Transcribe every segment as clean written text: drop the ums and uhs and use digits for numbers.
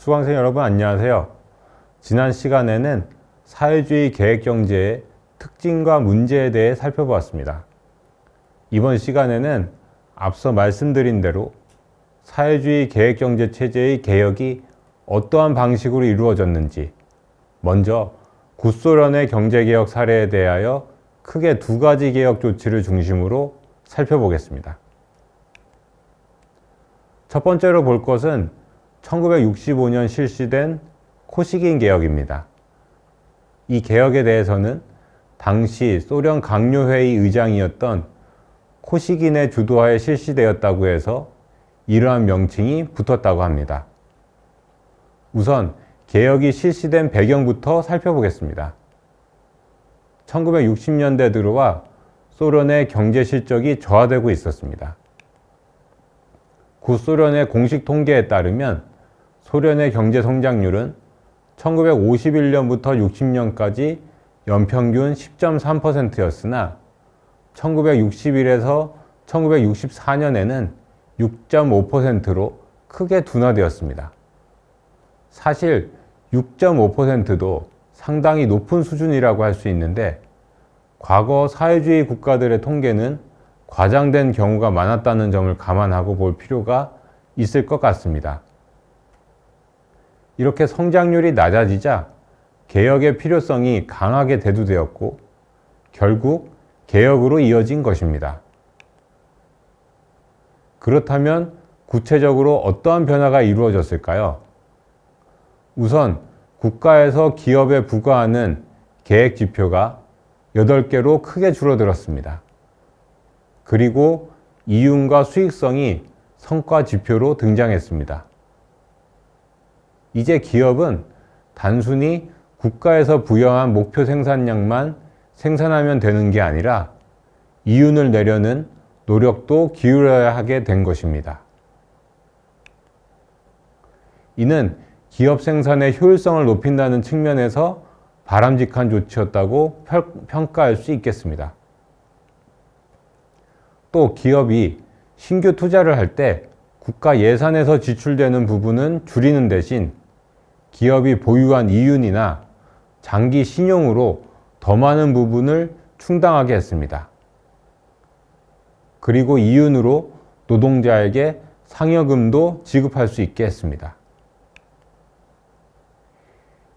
수강생 여러분 안녕하세요. 지난 시간에는 사회주의 계획경제의 특징과 문제에 대해 살펴보았습니다. 이번 시간에는 앞서 말씀드린 대로 사회주의 계획경제 체제의 개혁이 어떠한 방식으로 이루어졌는지, 먼저 구소련의 경제개혁 사례에 대하여 크게 두 가지 개혁 조치를 중심으로 살펴보겠습니다. 첫 번째로 볼 것은 1965년 실시된 코시긴 개혁입니다. 이 개혁에 대해서는 당시 소련 강요회의 의장이었던 코시긴의 주도하에 실시되었다고 해서 이러한 명칭이 붙었다고 합니다. 우선 개혁이 실시된 배경부터 살펴보겠습니다. 1960년대 들어와 소련의 경제 실적이 저하되고 있었습니다. 구소련의 공식 통계에 따르면 소련의 경제 성장률은 1951년부터 60년까지 연평균 10.3%였으나 1961에서 1964년에는 6.5%로 크게 둔화되었습니다. 사실 6.5%도 상당히 높은 수준이라고 할 수 있는데 과거 사회주의 국가들의 통계는 과장된 경우가 많았다는 점을 감안하고 볼 필요가 있을 것 같습니다. 이렇게 성장률이 낮아지자 개혁의 필요성이 강하게 대두되었고 결국 개혁으로 이어진 것입니다. 그렇다면 구체적으로 어떠한 변화가 이루어졌을까요? 우선 국가에서 기업에 부과하는 계획 지표가 8개로 크게 줄어들었습니다. 그리고 이윤과 수익성이 성과 지표로 등장했습니다. 이제 기업은 단순히 국가에서 부여한 목표 생산량만 생산하면 되는 게 아니라 이윤을 내려는 노력도 기울여야 하게 된 것입니다. 이는 기업 생산의 효율성을 높인다는 측면에서 바람직한 조치였다고 평가할 수 있겠습니다. 또 기업이 신규 투자를 할 때 국가 예산에서 지출되는 부분은 줄이는 대신 기업이 보유한 이윤이나 장기 신용으로 더 많은 부분을 충당하게 했습니다. 그리고 이윤으로 노동자에게 상여금도 지급할 수 있게 했습니다.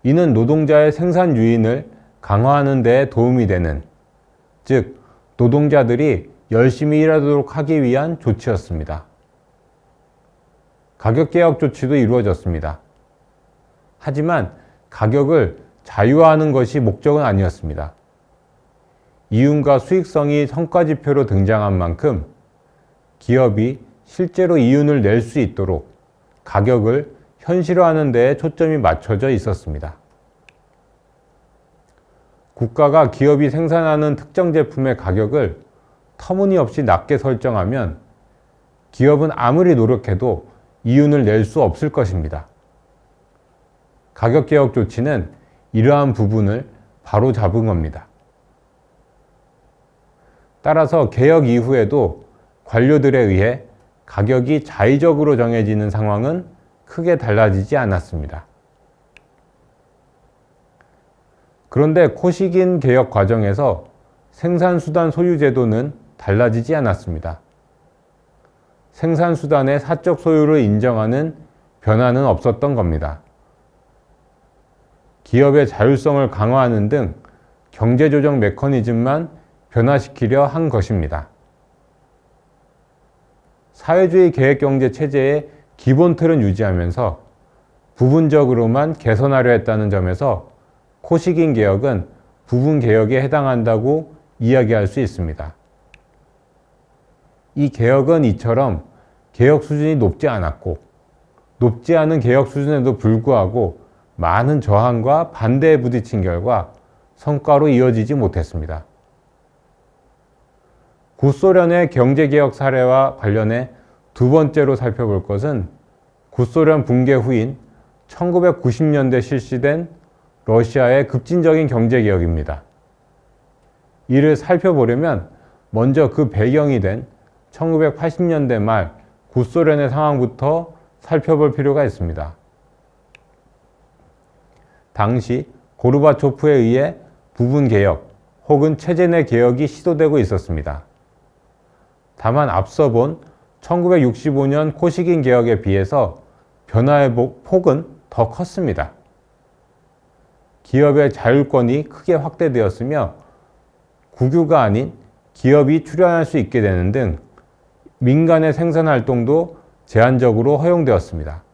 이는 노동자의 생산 유인을 강화하는 데 도움이 되는, 즉 노동자들이 열심히 일하도록 하기 위한 조치였습니다. 가격개혁 조치도 이루어졌습니다. 하지만 가격을 자유화하는 것이 목적은 아니었습니다. 이윤과 수익성이 성과지표로 등장한 만큼 기업이 실제로 이윤을 낼 수 있도록 가격을 현실화하는 데에 초점이 맞춰져 있었습니다. 국가가 기업이 생산하는 특정 제품의 가격을 터무니없이 낮게 설정하면 기업은 아무리 노력해도 이윤을 낼 수 없을 것입니다. 가격개혁 조치는 이러한 부분을 바로 잡은 겁니다. 따라서 개혁 이후에도 관료들에 의해 가격이 자의적으로 정해지는 상황은 크게 달라지지 않았습니다. 그런데 코시긴 개혁 과정에서 생산수단 소유제도는 달라지지 않았습니다. 생산수단의 사적 소유를 인정하는 변화는 없었던 겁니다. 기업의 자율성을 강화하는 등 경제조정 메커니즘만 변화시키려 한 것입니다. 사회주의 계획경제 체제의 기본 틀은 유지하면서 부분적으로만 개선하려 했다는 점에서 코시긴 개혁은 부분 개혁에 해당한다고 이야기할 수 있습니다. 이 개혁은 이처럼 개혁 수준이 높지 않았고 높지 않은 개혁 수준에도 불구하고 많은 저항과 반대에 부딪힌 결과 성과로 이어지지 못했습니다. 구소련의 경제개혁 사례와 관련해 두 번째로 살펴볼 것은 구소련 붕괴 후인 1990년대 실시된 러시아의 급진적인 경제개혁입니다. 이를 살펴보려면 먼저 그 배경이 된 1980년대 말 구소련의 상황부터 살펴볼 필요가 있습니다. 당시 고르바초프에 의해 부분 개혁 혹은 체제 내 개혁이 시도되고 있었습니다. 다만 앞서 본 1965년 코시긴 개혁에 비해서 변화의 폭은 더 컸습니다. 기업의 자율권이 크게 확대되었으며 국유가 아닌 기업이 출연할 수 있게 되는 등 민간의 생산활동도 제한적으로 허용되었습니다.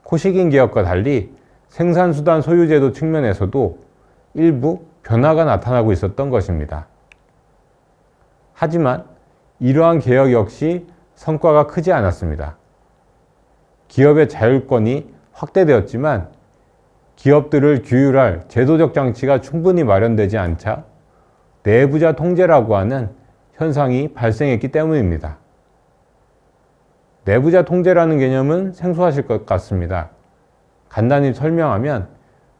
코시긴 개혁과 달리 생산수단 소유제도 측면에서도 일부 변화가 나타나고 있었던 것입니다. 하지만 이러한 개혁 역시 성과가 크지 않았습니다. 기업의 자율권이 확대되었지만 기업들을 규율할 제도적 장치가 충분히 마련되지 않자 내부자 통제라고 하는 현상이 발생했기 때문입니다. 내부자 통제라는 개념은 생소하실 것 같습니다. 간단히 설명하면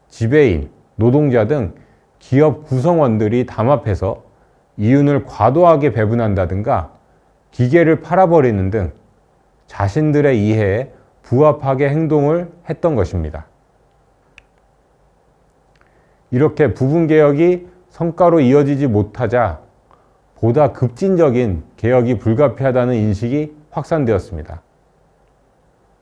지배인, 노동자 등 기업 구성원들이 담합해서 이윤을 과도하게 배분한다든가 기계를 팔아버리는 등 자신들의 이해에 부합하게 행동을 했던 것입니다. 이렇게 부분개혁이 성과로 이어지지 못하자 보다 급진적인 개혁이 불가피하다는 인식이 확산되었습니다.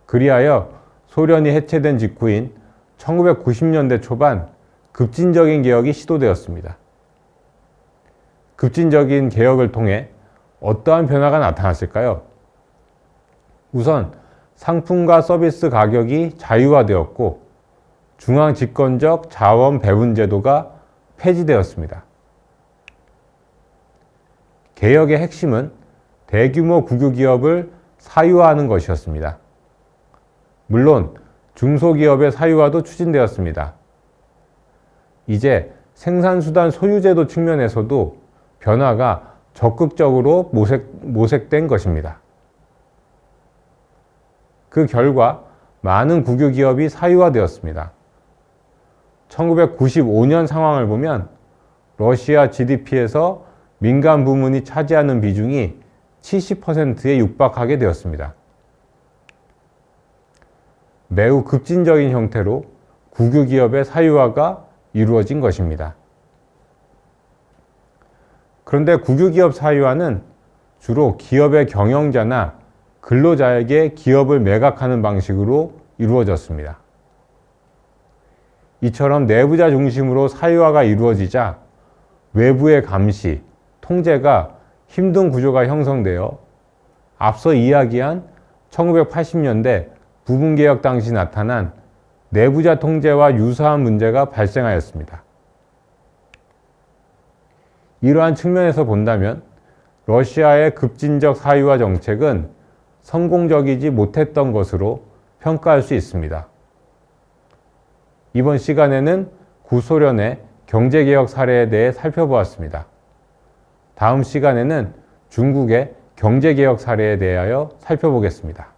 그리하여 소련이 해체된 직후인 1990년대 초반 급진적인 개혁이 시도되었습니다. 급진적인 개혁을 통해 어떠한 변화가 나타났을까요? 우선 상품과 서비스 가격이 자유화되었고 중앙 집권적 자원 배분 제도가 폐지되었습니다. 개혁의 핵심은 대규모 국유기업을 사유화하는 것이었습니다. 물론 중소기업의 사유화도 추진되었습니다. 이제 생산수단 소유제도 측면에서도 변화가 적극적으로 모색된 것입니다. 그 결과 많은 국유기업이 사유화되었습니다. 1995년 상황을 보면 러시아 GDP에서 민간 부문이 차지하는 비중이 70%에 육박하게 되었습니다. 매우 급진적인 형태로 국유기업의 사유화가 이루어진 것입니다. 그런데 국유기업 사유화는 주로 기업의 경영자나 근로자에게 기업을 매각하는 방식으로 이루어졌습니다. 이처럼 내부자 중심으로 사유화가 이루어지자 외부의 감시, 통제가 힘든 구조가 형성되어 앞서 이야기한 1980년대 부분개혁 당시 나타난 내부자 통제와 유사한 문제가 발생하였습니다. 이러한 측면에서 본다면 러시아의 급진적 사유화 정책은 성공적이지 못했던 것으로 평가할 수 있습니다. 이번 시간에는 구소련의 경제개혁 사례에 대해 살펴보았습니다. 다음 시간에는 중국의 경제개혁 사례에 대하여 살펴보겠습니다.